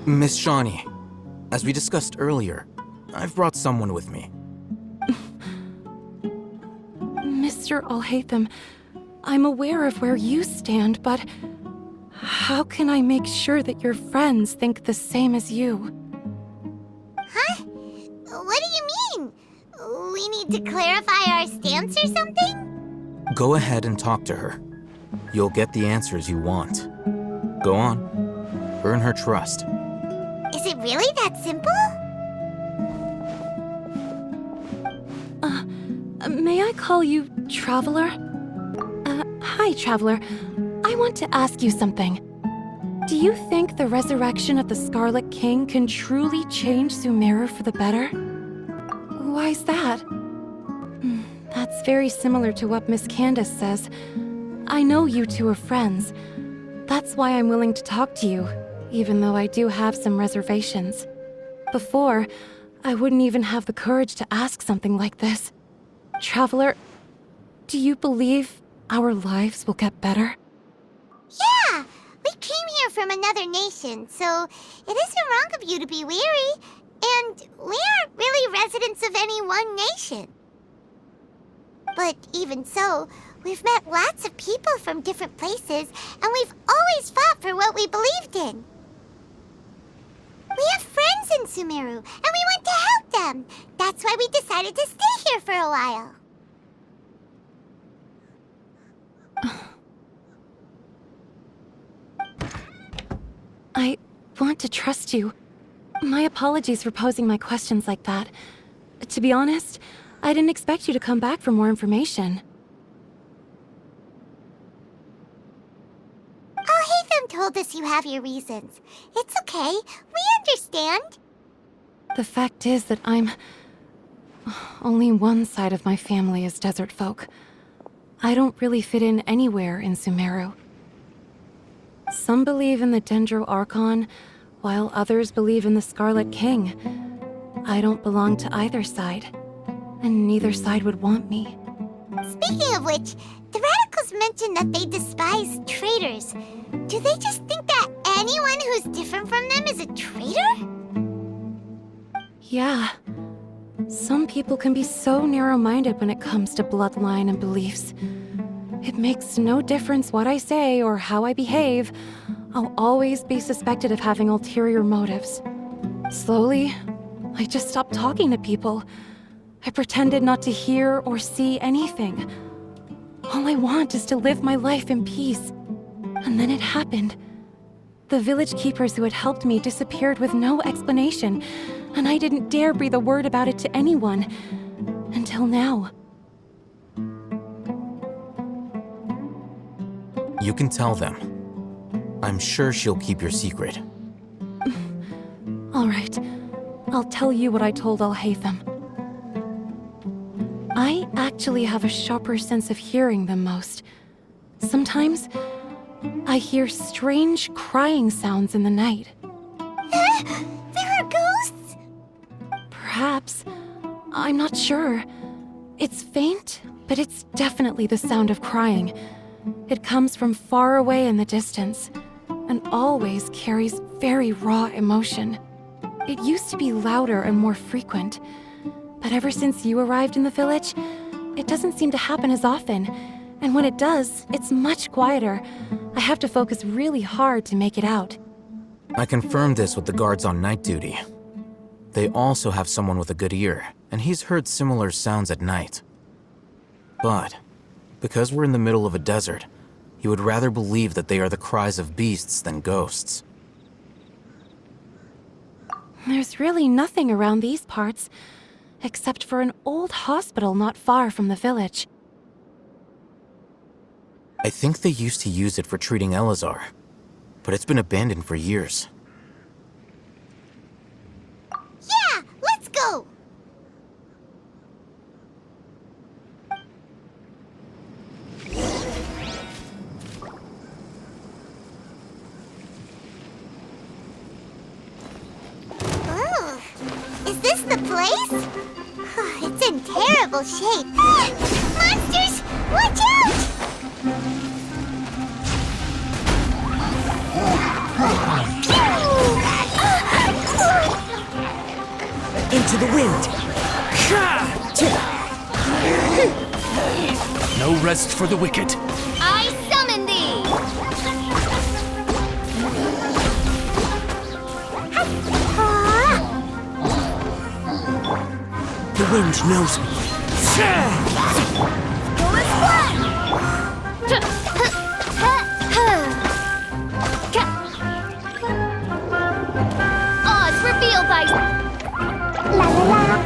Miss Shawnee, as we discussed earlier, I've brought someone with me. Mr. Alhaitham, I'm aware of where you stand, but how can I make sure that your friends think the same as you? Huh? What do you mean? We need to clarify our stance or something? Go ahead and talk to her. You'll get the answers you want. Go on. Earn her trust. Is it really that simple? May I call you Traveler? Hi, Traveler. I want to ask you something. Do you think the resurrection of the Scarlet King can truly change Sumeru for the better? Why's that? That's very similar to what Miss Candace says. I know you two are friends. That's why I'm willing to talk to you, even though I do have some reservations. Before, I wouldn't even have the courage to ask something like this. Traveler, do you believe our lives will get better? Yeah! We came here from another nation, so it isn't wrong of you to be weary. And we aren't really residents of any one nation. But even so, we've met lots of people from different places, and we've always fought for what we believed in. We have friends in Sumeru, and we want to help them. That's why we decided to stay here for a while. I want to trust you. My apologies for posing my questions like that. To be honest, I didn't expect you to come back for more information. Alhaitham told us you have your reasons. It's okay. We understand. The fact is that only one side of my family is desert folk. I don't really fit in anywhere in Sumeru. Some believe in the Dendro Archon, while others believe in the Scarlet King. I don't belong to either side, and neither side would want me. Speaking of which, the radicals mentioned that they despise traitors. Do they just think that anyone who's different from them is a traitor? Yeah. Some people can be so narrow-minded when it comes to bloodline and beliefs. It makes no difference what I say or how I behave. I'll always be suspected of having ulterior motives. Slowly, I just stopped talking to people. I pretended not to hear or see anything. All I want is to live my life in peace. And then it happened. The village keepers who had helped me disappeared with no explanation, and I didn't dare breathe a word about it to anyone. Until now. You can tell them. I'm sure she'll keep your secret. All right. I'll tell you what I told Alhaitham. I actually have a sharper sense of hearing than most. Sometimes, I hear strange crying sounds in the night. There are ghosts? Perhaps. I'm not sure. It's faint, but it's definitely the sound of crying. It comes from far away in the distance, and always carries very raw emotion. It used to be louder and more frequent, but ever since you arrived in the village, it doesn't seem to happen as often, and when it does, it's much quieter. I have to focus really hard to make it out. I confirmed this with the guards on night duty. They also have someone with a good ear, and he's heard similar sounds at night. But because we're in the middle of a desert, he would rather believe that they are the cries of beasts than ghosts. There's really nothing around these parts, except for an old hospital not far from the village. I think they used to use it for treating Eleazar, but it's been abandoned for years. Yeah, let's go! Oh, is this the place? It's in terrible shape. Monsters! Watch out! to the wind. No rest for the wicked. I summon thee! The wind knows me. Oz, reveal thy... La la la.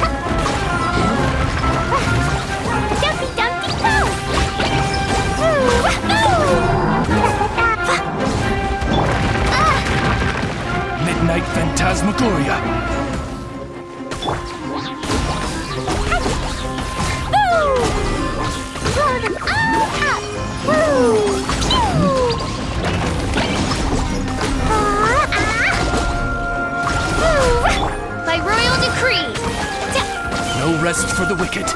Dumpty dumpty go! Midnight Phantasmagoria. Blow them all up! Woo! By royal decree! No rest for the wicked.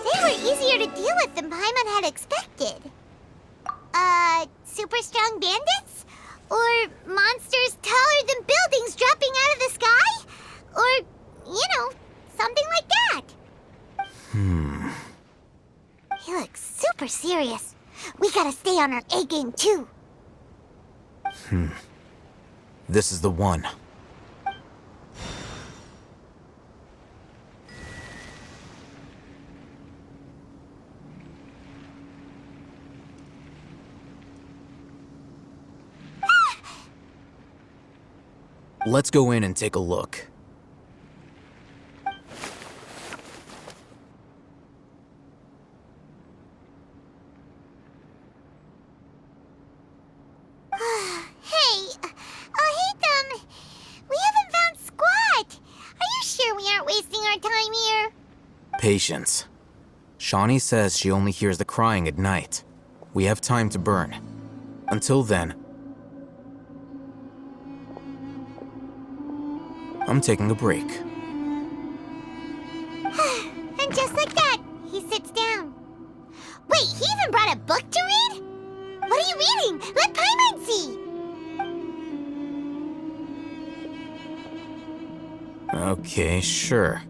They were easier to deal with than Paimon had expected. Super strong bandits? Or monsters taller than buildings dropping out of the sky? Or, something like that. He looks super serious. We gotta stay on our A game too. This is the one. Let's go in and take a look. Patience. Shawnee says she only hears the crying at night. We have time to burn. Until then, I'm taking a break. And just like that, he sits down. Wait, he even brought a book to read? What are you reading? Let Paimon see! Okay, sure.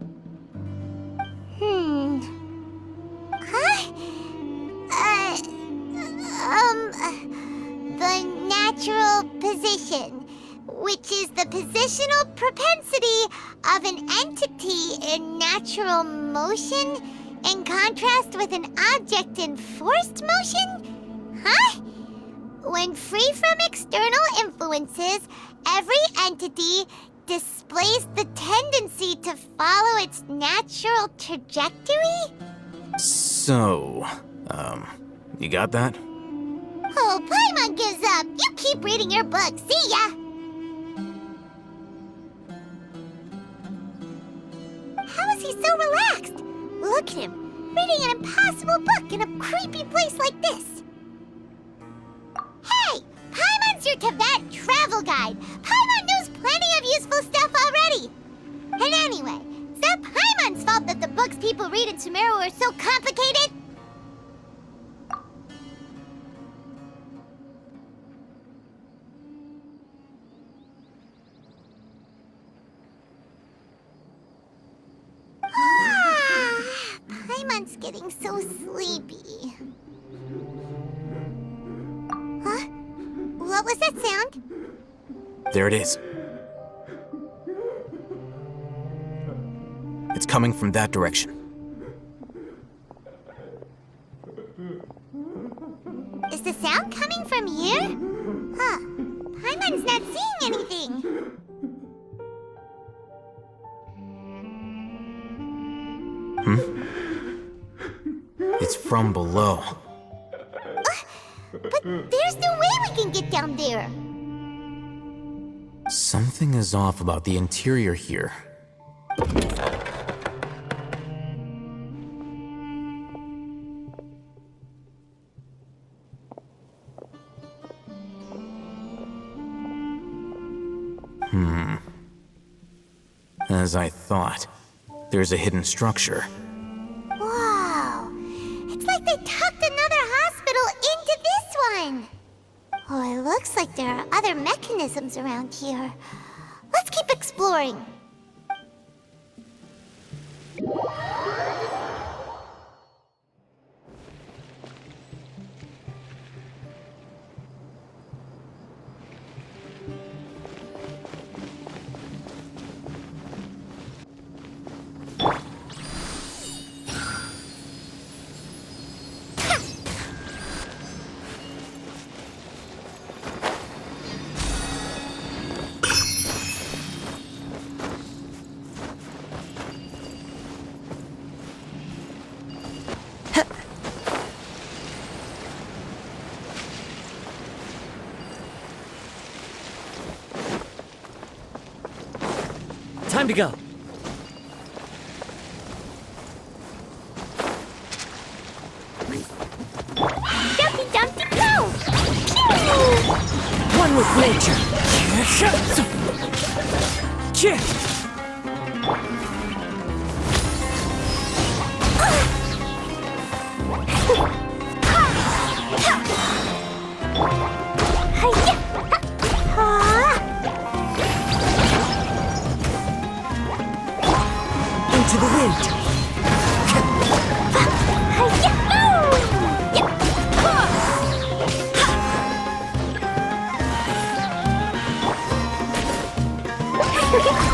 The natural position, which is the positional propensity of an entity in natural motion in contrast with an object in forced motion? Huh? When free from external influences, every entity displays the tendency to follow its natural trajectory? So, you got that? Oh, Paimon gives up. You keep reading your book. See ya! How is he so relaxed? Look at him, reading an impossible book in a creepy place like this. Hey! Paimon's your Teyvat travel guide. Paimon knows plenty of useful stuff already. And anyway, is that Paimon's fault that the books people read in Sumeru are so complicated? Paimon's getting so sleepy. Huh? What was that sound? There it is. It's coming from that direction. Is the sound coming from here? Huh. Paimon's not seeing anything. It's from below. But there's no way we can get down there. Something is off about the interior here. As I thought, there's a hidden structure. Wow. It's like they tucked another looks like there are other mechanisms around here. Let's keep exploring. Time to go. Dumpty Dumpty go! One with nature. Into the wind.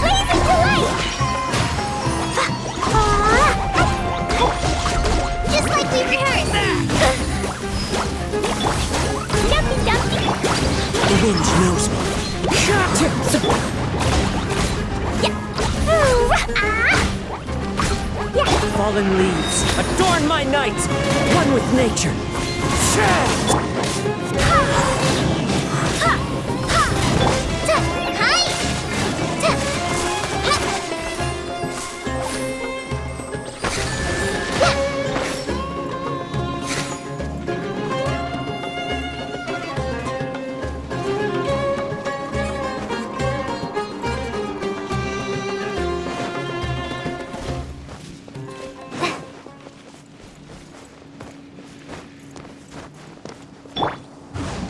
Blazing to life! Just like we rehearsed! Dumpty Dumpty! The wind knows me. Fallen leaves, adorn my night. One with nature.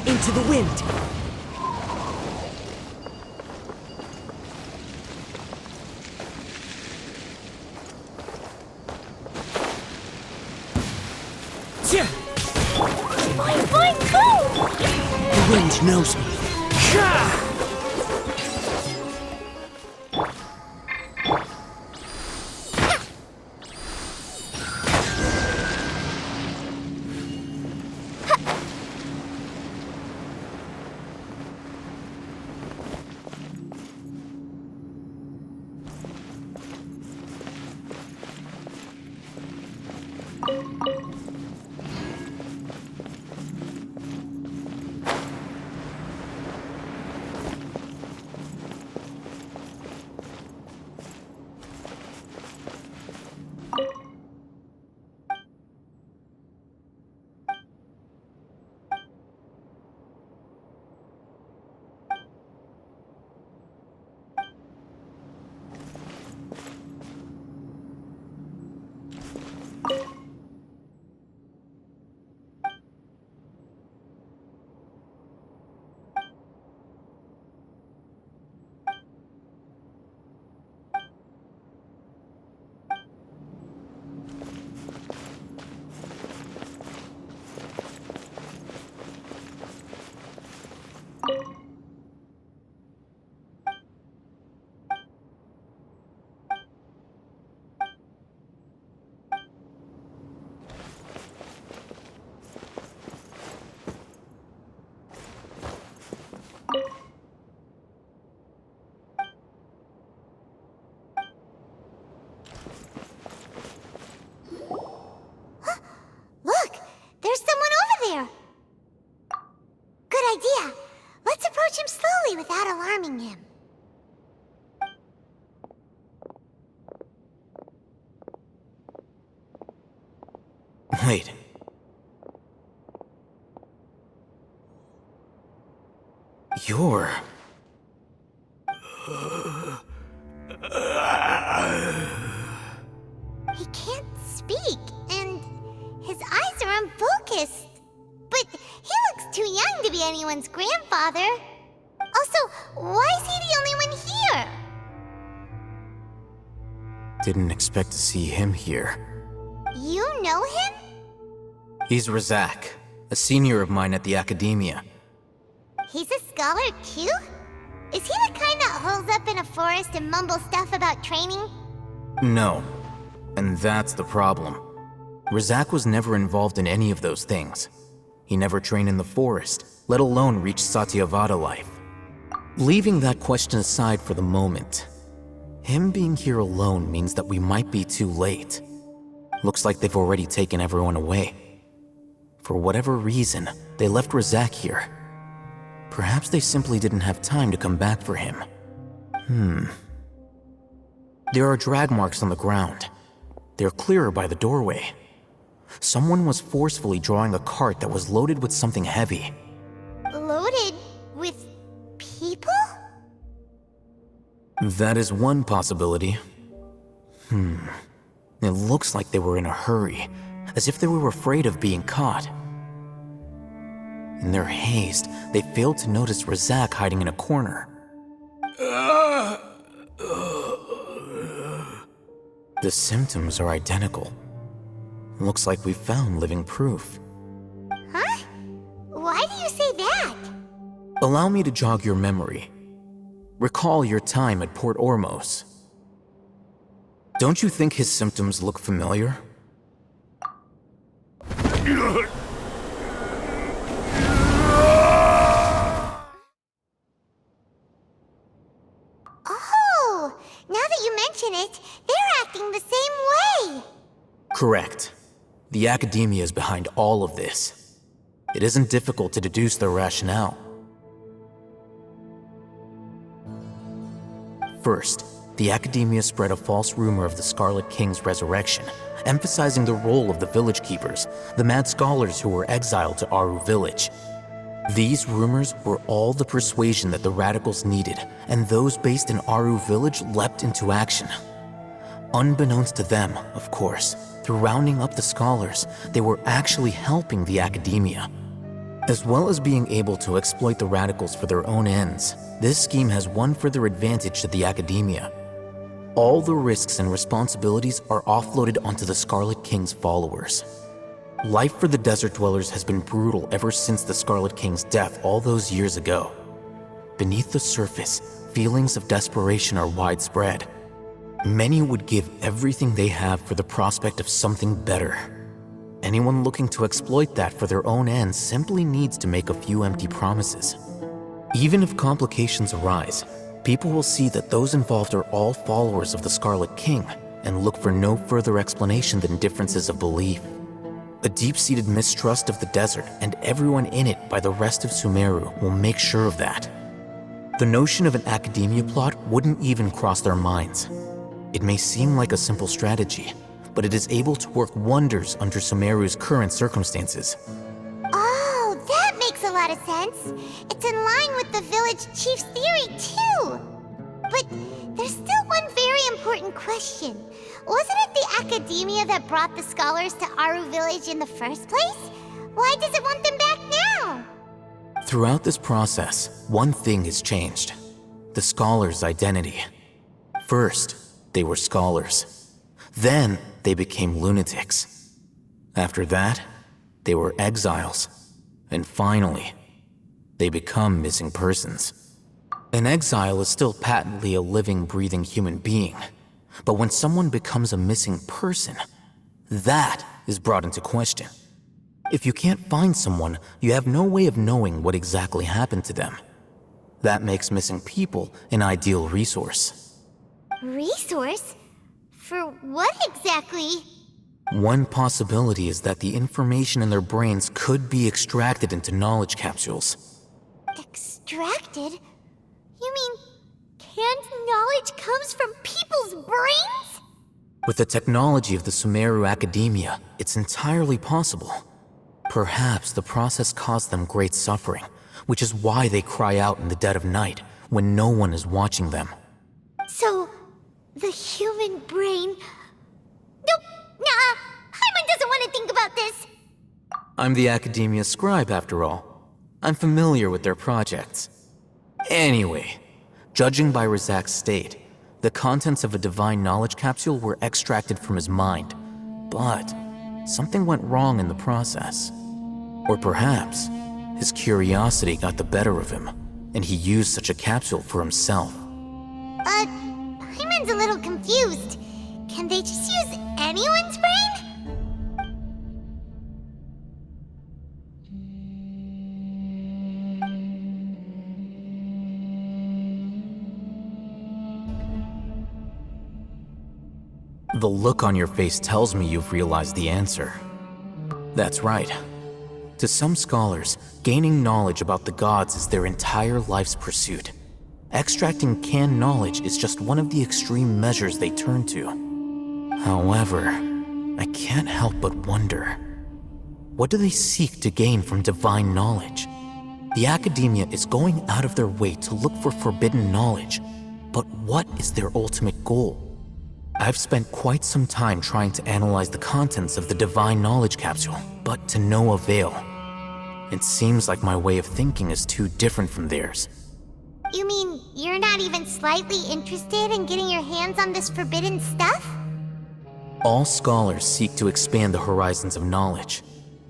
Into the wind. Boing, boing, go! The wind knows me. Look! There's someone over there! Good idea. Let's approach him slowly without alarming him. Wait. You're... He can't speak, and his eyes are unfocused. But he looks too young to be anyone anyone's grandfather. Also, why is he the only one here? Didn't expect to see him here. You know him? He's Razak, a senior of mine at the Akademiya. He's a scholar too? Is he the kind that holes up in a forest and mumbles stuff about training? No. And that's the problem. Razak was never involved in any of those things. He never trained in the forest, let alone reach Satyavada life. Leaving that question aside for the moment, him being here alone means that we might be too late. Looks like they've already taken everyone away. For whatever reason, they left Razak here. Perhaps they simply didn't have time to come back for him. There are drag marks on the ground. They're clearer by the doorway. Someone was forcefully drawing a cart that was loaded with something heavy. Loaded with people? That is one possibility. It looks like they were in a hurry, as if they were afraid of being caught. In their haste, they failed to notice Razak hiding in a corner. The symptoms are identical. Looks like we found living proof. Huh? Why do you say that? Allow me to jog your memory. Recall your time at Port Ormos. Don't you think his symptoms look familiar? Oh, now that you mention it, they're acting the same way. Correct. The Akademiya is behind all of this. It isn't difficult to deduce their rationale. First, the Akademiya spread a false rumor of the Scarlet King's resurrection, emphasizing the role of the village keepers, the mad scholars who were exiled to Aru village. These rumors were all the persuasion that the radicals needed, and those based in Aru village leapt into action. Unbeknownst to them, of course, through rounding up the scholars, they were actually helping the Akademiya. As well as being able to exploit the radicals for their own ends, this scheme has one further advantage to the Akademiya. All the risks and responsibilities are offloaded onto the Scarlet King's followers. Life for the desert dwellers has been brutal ever since the Scarlet King's death all those years ago. Beneath the surface, feelings of desperation are widespread. Many would give everything they have for the prospect of something better. Anyone looking to exploit that for their own ends simply needs to make a few empty promises. Even if complications arise, people will see that those involved are all followers of the Scarlet King and look for no further explanation than differences of belief. A deep-seated mistrust of the desert and everyone in it by the rest of Sumeru will make sure of that. The notion of an Akademiya plot wouldn't even cross their minds. It may seem like a simple strategy, but it is able to work wonders under Sumeru's current circumstances. Oh, that makes a lot of sense. It's in line with the village chief's theory, too. But there's still one very important question. Wasn't it the Akademiya that brought the scholars to Aru village in the first place? Why does it want them back now? Throughout this process, one thing has changed: the scholars' identity. First, they were scholars. Then, they became lunatics. After that, they were exiles. And finally, they become missing persons. An exile is still patently a living, breathing human being. But when someone becomes a missing person, that is brought into question. If you can't find someone, you have no way of knowing what exactly happened to them. That makes missing people an ideal resource. Resource? For what exactly? One possibility is that the information in their brains could be extracted into knowledge capsules. Extracted? You mean canned knowledge comes from people's brains? With the technology of the Sumeru Akademiya, it's entirely possible. Perhaps the process caused them great suffering, which is why they cry out in the dead of night when no one is watching them. So, the human brain... Nope, nah, Paimon doesn't want to think about this. I'm the Akademiya scribe, after all. I'm familiar with their projects. Anyway, judging by Razak's state, the contents of a divine knowledge capsule were extracted from his mind, but something went wrong in the process. Or perhaps his curiosity got the better of him, and he used such a capsule for himself. Paimon's a little confused. Can they just use anyone's brain? The look on your face tells me you've realized the answer. That's right. To some scholars, gaining knowledge about the gods is their entire life's pursuit. Extracting canned knowledge is just one of the extreme measures they turn to. However, I can't help but wonder, what do they seek to gain from divine knowledge? The Academia is going out of their way to look for forbidden knowledge, but what is their ultimate goal? I've spent quite some time trying to analyze the contents of the divine knowledge capsule, but to no avail. It seems like my way of thinking is too different from theirs. You mean you're not even slightly interested in getting your hands on this forbidden stuff? All scholars seek to expand the horizons of knowledge,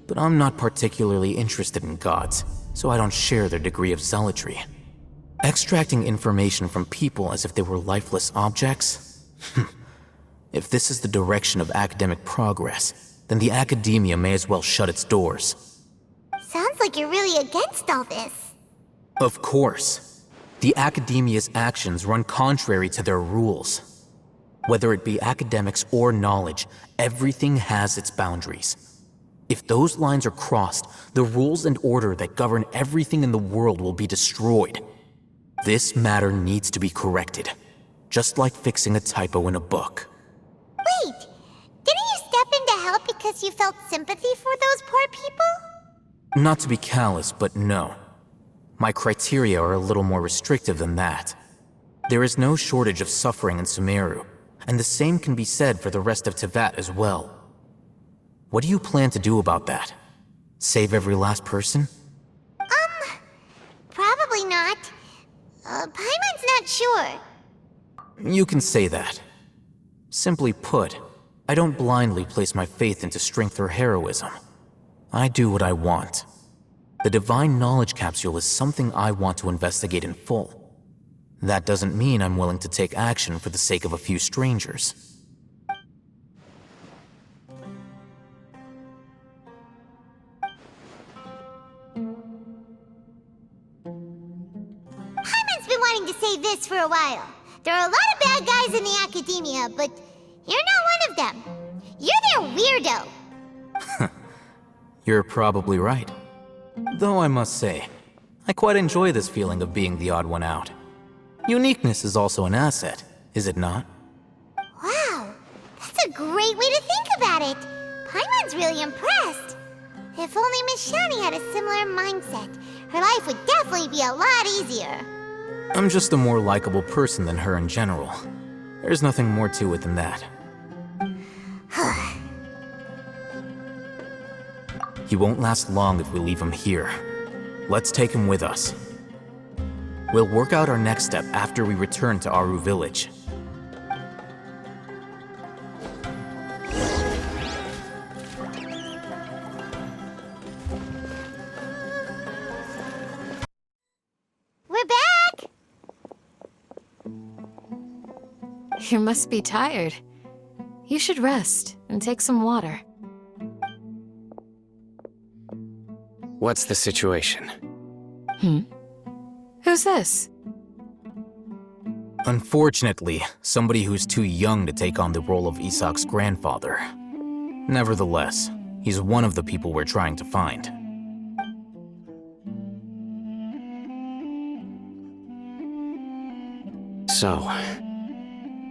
but I'm not particularly interested in gods, so I don't share their degree of zealotry. Extracting information from people as if they were lifeless objects? If this is the direction of academic progress, then the Academia may as well shut its doors. Sounds like you're really against all this. Of course. The Academia's actions run contrary to their rules. Whether it be academics or knowledge, everything has its boundaries. If those lines are crossed, the rules and order that govern everything in the world will be destroyed. This matter needs to be corrected, just like fixing a typo in a book. Wait, didn't you step in to help because you felt sympathy for those poor people? Not to be callous, but no. My criteria are a little more restrictive than that. There is no shortage of suffering in Sumeru, and the same can be said for the rest of Teyvat as well. What do you plan to do about that? Save every last person? Probably not. Paimon's not sure. You can say that. Simply put, I don't blindly place my faith into strength or heroism. I do what I want. The divine knowledge capsule is something I want to investigate in full. That doesn't mean I'm willing to take action for the sake of a few strangers. Paimon's been wanting to say this for a while. There are a lot of bad guys in the Academia, but you're not one of them. You're their weirdo. You're probably right. Though I must say, I quite enjoy this feeling of being the odd one out. Uniqueness is also an asset, is it not? Wow, that's a great way to think about it. Paimon's really impressed. If only Miss Shani had a similar mindset, her life would definitely be a lot easier. I'm just a more likable person than her in general. There's nothing more to it than that. He won't last long if we leave him here. Let's take him with us. We'll work out our next step after we return to Aru village. We're back! You must be tired. You should rest and take some water. What's the situation? Who's this? Unfortunately, somebody who's too young to take on the role of Isak's grandfather. Nevertheless, he's one of the people we're trying to find. So,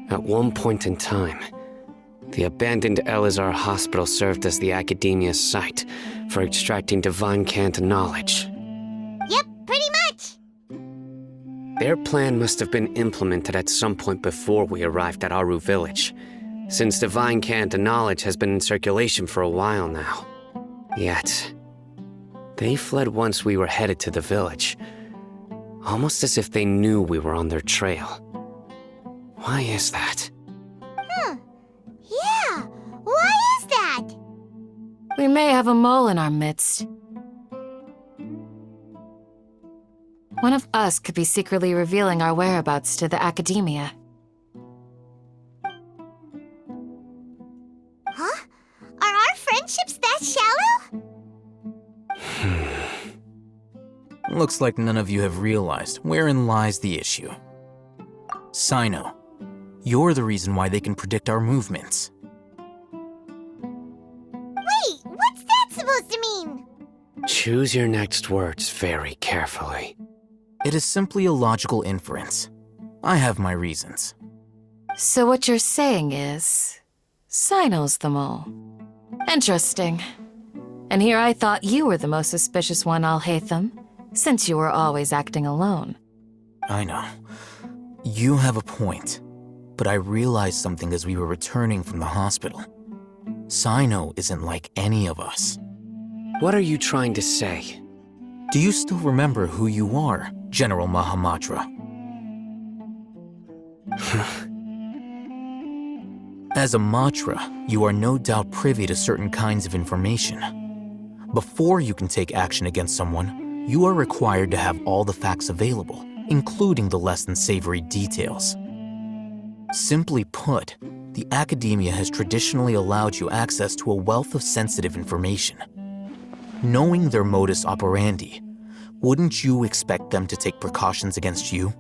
at one point in time, the abandoned Eleazar hospital served as the Academia's site for extracting divine canned knowledge. Yep, pretty much. Their plan must have been implemented at some point before we arrived at Aru village, since divine canned knowledge has been in circulation for a while now. Yet, They fled once we were headed to the village. Almost as if they knew we were on their trail. Why is that? Yeah, why is that? We may have a mole in our midst. One of us could be secretly revealing our whereabouts to the Akademiya. Huh? Are our friendships that shallow? Looks like none of you have realized wherein lies the issue. Cyno, you're the reason why they can predict our movements. Wait, what's that supposed to mean? Choose your next words very carefully. It is simply a logical inference. I have my reasons. So what you're saying is, Cyno's the mole. Interesting. And here I thought you were the most suspicious one, Alhaitham, since you were always acting alone. I know. You have a point. But I realized something as we were returning from the hospital. Cyno isn't like any of us. What are you trying to say? Do you still remember who you are, General Mahamatra? As a Matra, you are no doubt privy to certain kinds of information. Before you can take action against someone, you are required to have all the facts available, including the less than savory details. Simply put, the Akademiya has traditionally allowed you access to a wealth of sensitive information. Knowing their modus operandi, wouldn't you expect them to take precautions against you?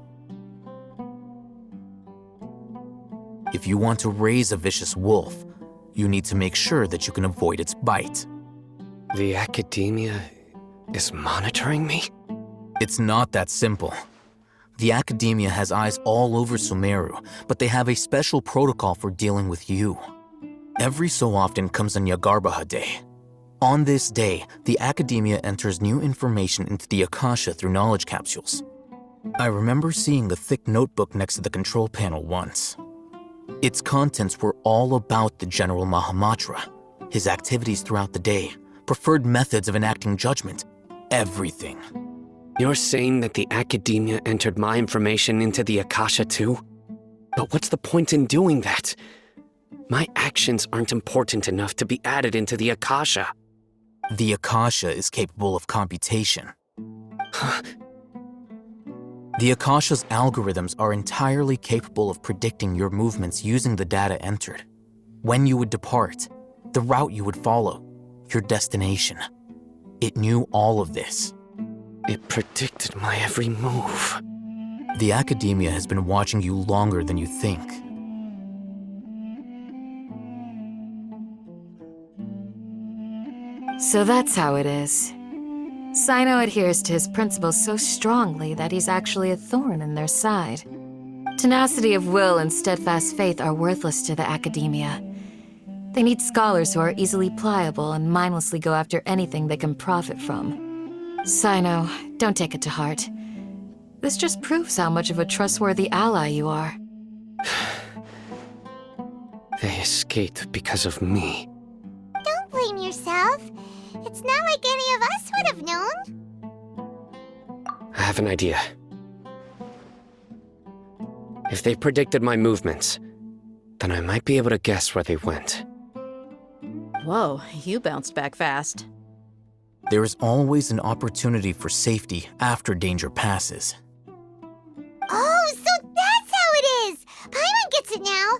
If you want to raise a vicious wolf, you need to make sure that you can avoid its bite. The Akademiya is monitoring me? It's not that simple. The Akademiya has eyes all over Sumeru, but they have a special protocol for dealing with you. Every so often comes a Day. On this day, the Akademiya enters new information into the Akasha through knowledge capsules. I remember seeing a thick notebook next to the control panel once. Its contents were all about the General Mahamatra, his activities throughout the day, preferred methods of enacting judgment, everything. You're saying that the Akademiya entered my information into the Akasha too? But what's the point in doing that? My actions aren't important enough to be added into the Akasha. The Akasha is capable of computation. The Akasha's algorithms are entirely capable of predicting your movements using the data entered. When you would depart, the route you would follow, your destination. It knew all of this. It predicted my every move. The Akademiya has been watching you longer than you think. So that's how it is. Cyno adheres to his principles so strongly that he's actually a thorn in their side. Tenacity of will and steadfast faith are worthless to the Akademiya. They need scholars who are easily pliable and mindlessly go after anything they can profit from. Cyno, don't take it to heart. This just proves how much of a trustworthy ally you are. They escaped because of me. Don't blame yourself. It's not like any of us would have known. I have an idea. If they predicted my movements, then I might be able to guess where they went. Whoa, you bounced back fast. There is always an opportunity for safety after danger passes. Oh, so that's how it is! Paimon gets it now!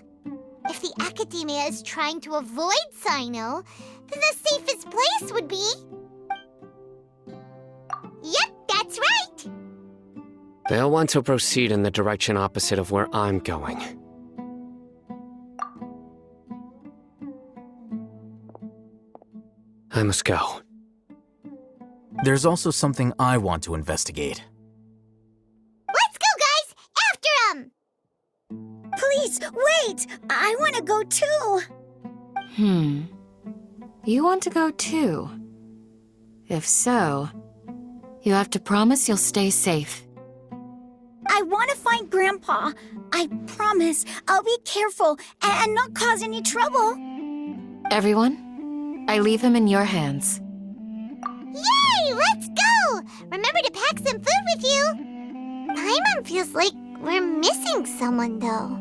If the Akademiya is trying to avoid Cyno, then the safest place would be... Yep, that's right! They'll want to proceed in the direction opposite of where I'm going. I must go. There's also something I want to investigate. Let's go, guys! After him! Please, wait! I want to go too! You want to go too? If so, you have to promise you'll stay safe. I want to find Grandpa. I promise I'll be careful and not cause any trouble. Everyone, I leave him in your hands. Yay! Let's go! Remember to pack some food with you! Paimon feels like we're missing someone, though.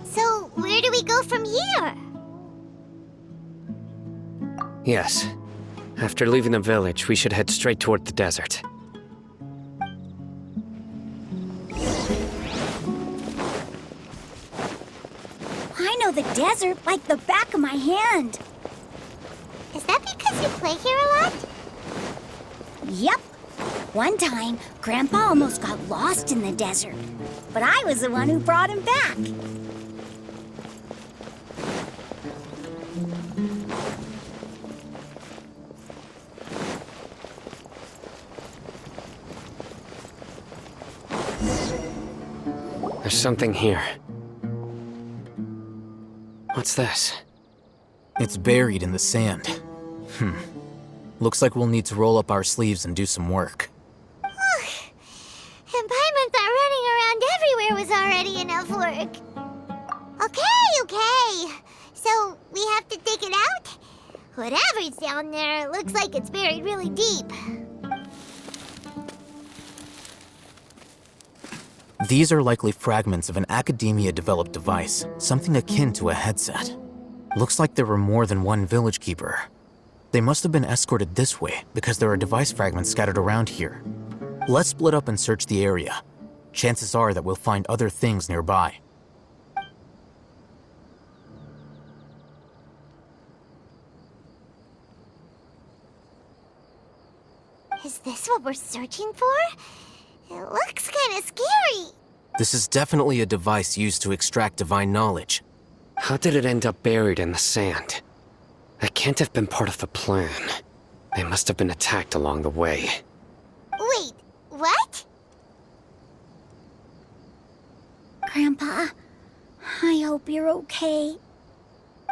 So, where do we go from here? Yes. After leaving the village, we should head straight toward the desert. I know the desert like the back of my hand. Is that because you play here a lot? Yep. One time, Grandpa almost got lost in the desert, but I was the one who brought him back. There's something here. What's this? It's buried in the sand. Looks like we'll need to roll up our sleeves and do some work. And Paimon thought running around everywhere was already enough work. Okay. So, we have to dig it out? Whatever's down there, it looks like it's buried really deep. These are likely fragments of an Akademiya-developed device, something akin to a headset. Looks like there were more than one village keeper. They must have been escorted this way because there are device fragments scattered around here. Let's split up and search the area. Chances are that we'll find other things nearby. Is this what we're searching for? It looks kind of scary. This is definitely a device used to extract divine knowledge. How did it end up buried in the sand? That can't have been part of the plan. They must have been attacked along the way. Wait, what? Grandpa, I hope you're okay.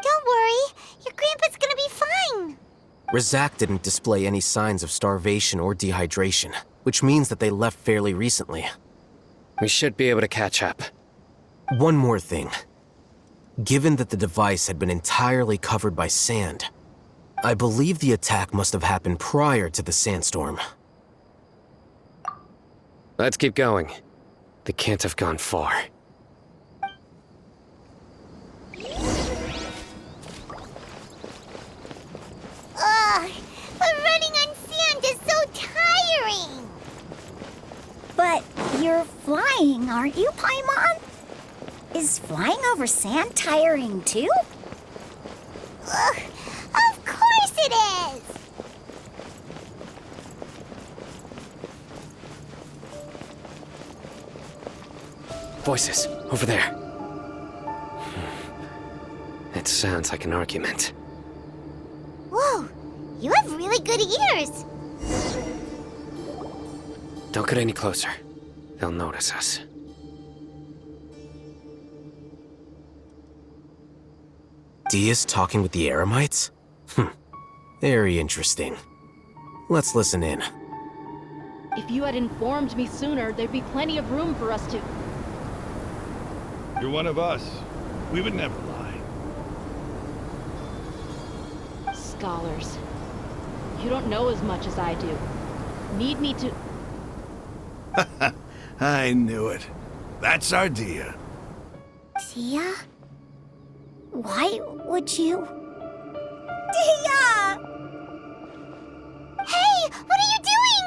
Don't worry, your grandpa's gonna be fine. Razak didn't display any signs of starvation or dehydration, which means that they left fairly recently. We should be able to catch up. One more thing. Given that the device had been entirely covered by sand, I believe the attack must have happened prior to the sandstorm. Let's keep going. They can't have gone far. Ugh, but running on sand is so tiring. But you're flying, aren't you, Paimon? Is flying over sand tiring too? Ugh, of course it is. Voices, over there. It sounds like an argument. Whoa, you have really good ears. Don't get any closer. They'll notice us. Dia's talking with the Eremites? Very interesting. Let's listen in. If you had informed me sooner, there'd be plenty of room for us to... You're one of us. We would never lie. Scholars. You don't know as much as I do. Need me to... I knew it. That's our Dia. Dia? Why would you... Dia! Hey, what are you doing?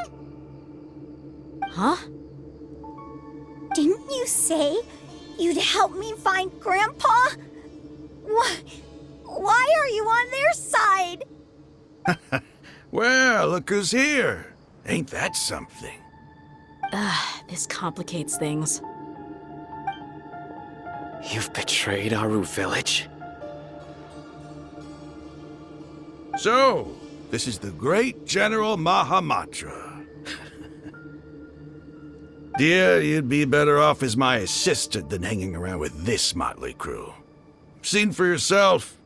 Huh? Didn't you say you'd help me find Grandpa? Why are you on their side? Well, look who's here. Ain't that something? This complicates things. You've betrayed Aru village? So, this is the great General Mahamatra. Dear, you'd be better off as my assistant than hanging around with this motley crew. Seen for yourself.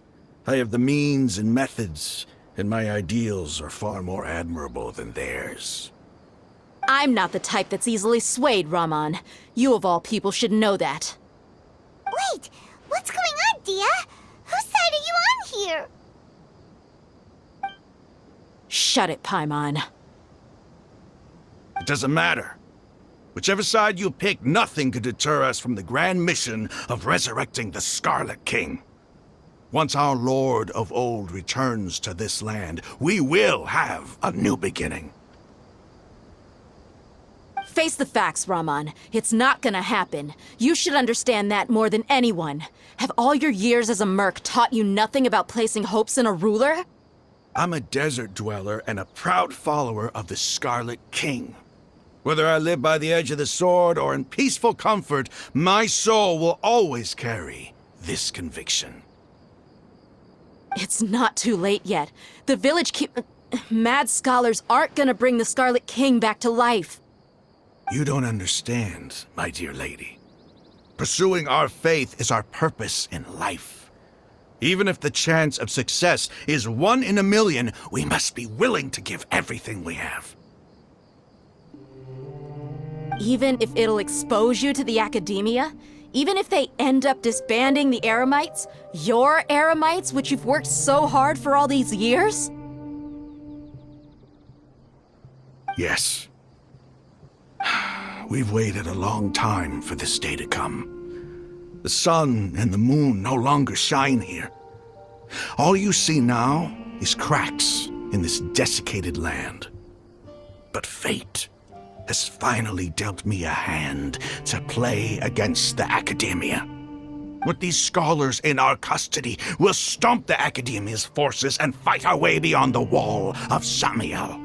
I have the means and methods, and my ideals are far more admirable than theirs. I'm not the type that's easily swayed, Raman. You of all people should know that. Wait, what's going on, Dia? Whose side are you on here? Shut it, Paimon. It doesn't matter. Whichever side you pick, nothing could deter us from the grand mission of resurrecting the Scarlet King. Once our Lord of Old returns to this land, we will have a new beginning. Face the facts, Raman. It's not gonna happen. You should understand that more than anyone. Have all your years as a merc taught you nothing about placing hopes in a ruler? I'm a desert dweller and a proud follower of the Scarlet King. Whether I live by the edge of the sword or in peaceful comfort, my soul will always carry this conviction. It's not too late yet. The village mad scholars aren't gonna bring the Scarlet King back to life. You don't understand, my dear lady. Pursuing our faith is our purpose in life. Even if the chance of success is 1 in a million, we must be willing to give everything we have. Even if it'll expose you to the Akademiya? Even if they end up disbanding the Eremites? Your Eremites, which you've worked so hard for all these years? Yes. We've waited a long time for this day to come. The sun and the moon no longer shine here. All you see now is cracks in this desiccated land. But fate has finally dealt me a hand to play against the Akademiya. With these scholars in our custody, we'll stomp the Akademiya's forces and fight our way beyond the wall of Samiel.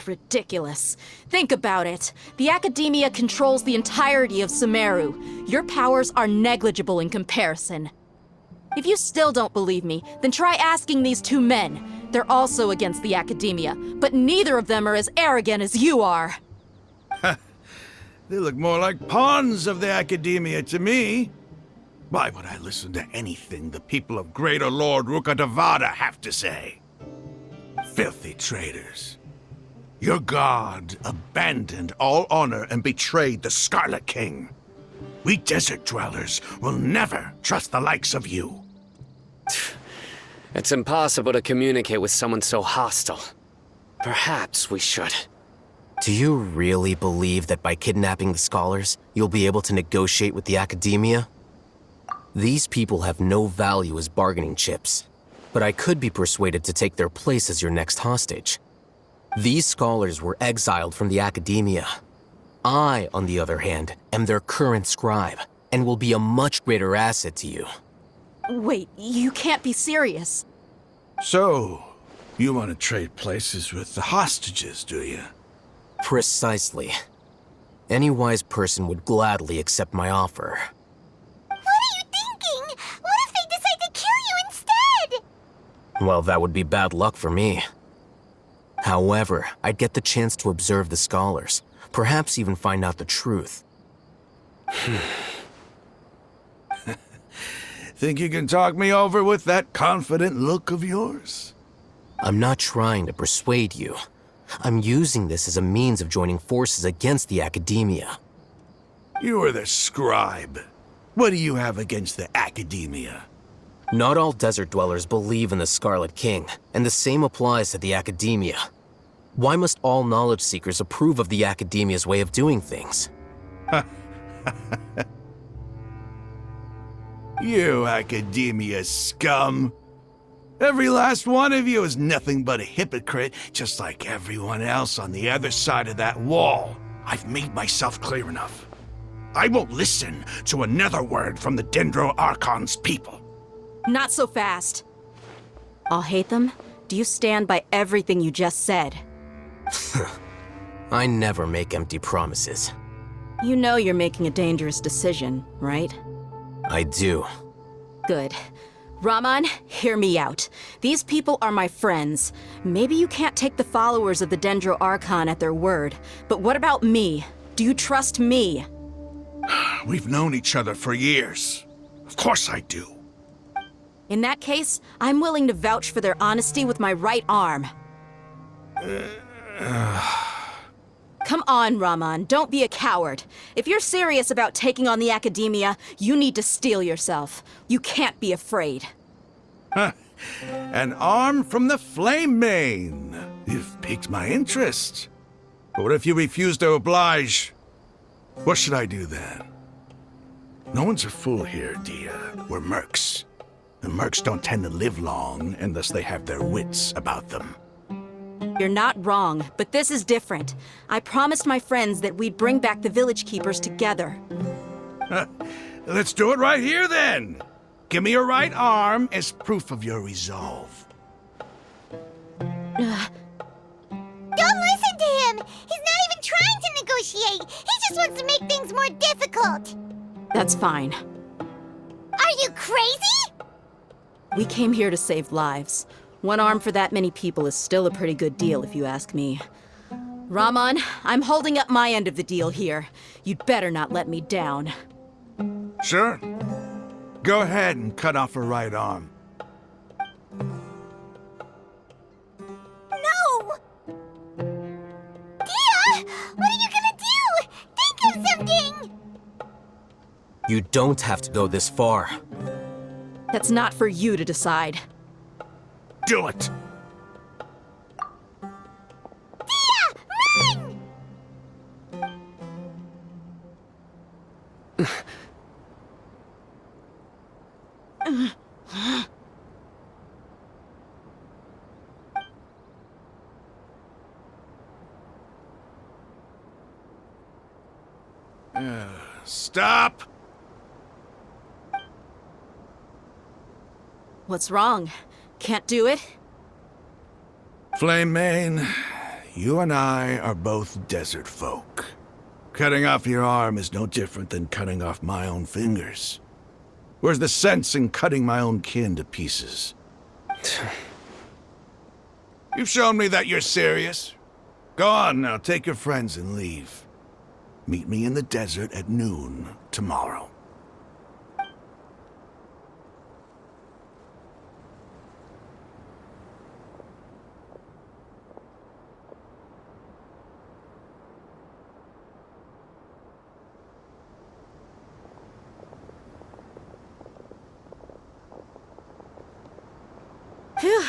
Ridiculous. Think about it. The Akademiya controls the entirety of Sumeru. Your powers are negligible in comparison. If you still don't believe me, then try asking these 2 men. They're also against the Akademiya, but neither of them are as arrogant as you are. They look more like pawns of the Akademiya to me. Why would I listen to anything the people of Greater Lord Rukkhadevata have to say? Filthy traitors. Your god abandoned all honor and betrayed the Scarlet King. We desert dwellers will never trust the likes of you. It's impossible to communicate with someone so hostile. Perhaps we should. Do you really believe that by kidnapping the scholars, you'll be able to negotiate with the Akademiya? These people have no value as bargaining chips, but I could be persuaded to take their place as your next hostage. These scholars were exiled from the Akademiya. I, on the other hand, am their current scribe, and will be a much greater asset to you. Wait, you can't be serious. So, you want to trade places with the hostages, do you? Precisely. Any wise person would gladly accept my offer. What are you thinking? What if they decide to kill you instead? Well, that would be bad luck for me. However, I'd get the chance to observe the scholars, perhaps even find out the truth. Think you can talk me over with that confident look of yours? I'm not trying to persuade you. I'm using this as a means of joining forces against the Akademiya. You are the scribe. What do you have against the Akademiya? Not all desert dwellers believe in the Scarlet King, and the same applies to the Akademiya. Why must all knowledge seekers approve of the Akademiya's way of doing things? You Akademiya scum. Every last one of you is nothing but a hypocrite, just like everyone else on the other side of that wall. I've made myself clear enough. I won't listen to another word from the Dendro Archon's people. Not so fast. I'll hate them. Do you stand by everything you just said? I never make empty promises. You know you're making a dangerous decision, right? I do. Good. Raman, hear me out. These people are my friends. Maybe you can't take the followers of the Dendro Archon at their word, but what about me? Do you trust me? We've known each other for years. Of course I do. In that case, I'm willing to vouch for their honesty with my right arm. Come on, Raman, don't be a coward. If you're serious about taking on the Akademiya, you need to steel yourself. You can't be afraid. An arm from the Flame Mane. You've piqued my interest. But what if you refuse to oblige? What should I do then? No one's a fool here, Dia. We're mercs. And mercs don't tend to live long unless they have their wits about them. You're not wrong, but this is different. I promised my friends that we'd bring back the village keepers together. Let's do it right here then. Give me your right arm as proof of your resolve. Don't listen to him! He's not even trying to negotiate! He just wants to make things more difficult! That's fine. Are you crazy? We came here to save lives. One arm for that many people is still a pretty good deal, if you ask me. Raman, I'm holding up my end of the deal here. You'd better not let me down. Sure. Go ahead and cut off her right arm. No! Dia! What are you gonna do? Think of something! You don't have to go this far. That's not for you to decide. Do it! Dia! Run! Stop! What's wrong? Can't do it? Flame Mane, you and I are both desert folk. Cutting off your arm is no different than cutting off my own fingers. Where's the sense in cutting my own kin to pieces? You've shown me that you're serious. Go on now, take your friends and leave. Meet me in the desert at noon tomorrow. Phew.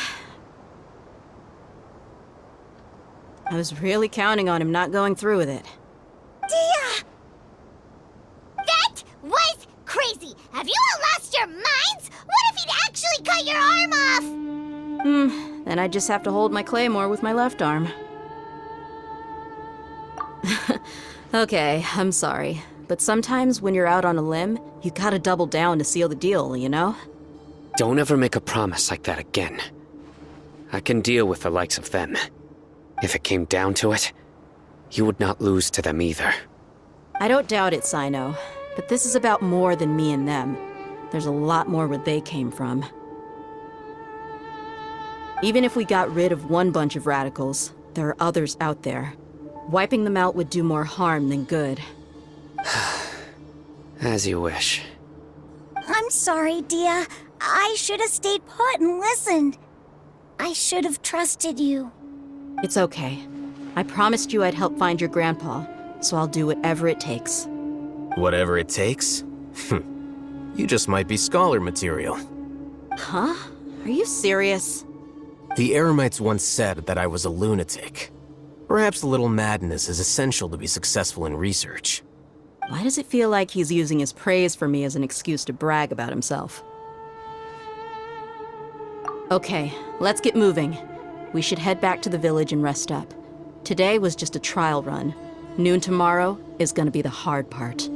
I was really counting on him not going through with it. Dia! That was crazy! Have you all lost your minds? What if he'd actually cut your arm off? Then I just have to hold my claymore with my left arm. Okay, I'm sorry. But sometimes when you're out on a limb, you gotta double down to seal the deal, you know? Don't ever make a promise like that again. I can deal with the likes of them. If it came down to it, you would not lose to them either. I don't doubt it, Cyno. But this is about more than me and them. There's a lot more where they came from. Even if we got rid of one bunch of radicals, there are others out there. Wiping them out would do more harm than good. As you wish. I'm sorry, Dia. I should have stayed put and listened. I should have trusted you. It's okay. I promised you I'd help find your grandpa, so I'll do whatever it takes. Whatever it takes? You just might be scholar material. Huh? Are you serious? The Eremites once said that I was a lunatic. Perhaps a little madness is essential to be successful in research. Why does it feel like he's using his praise for me as an excuse to brag about himself? Okay, let's get moving. We should head back to the village and rest up. Today was just a trial run. Noon tomorrow is gonna be the hard part.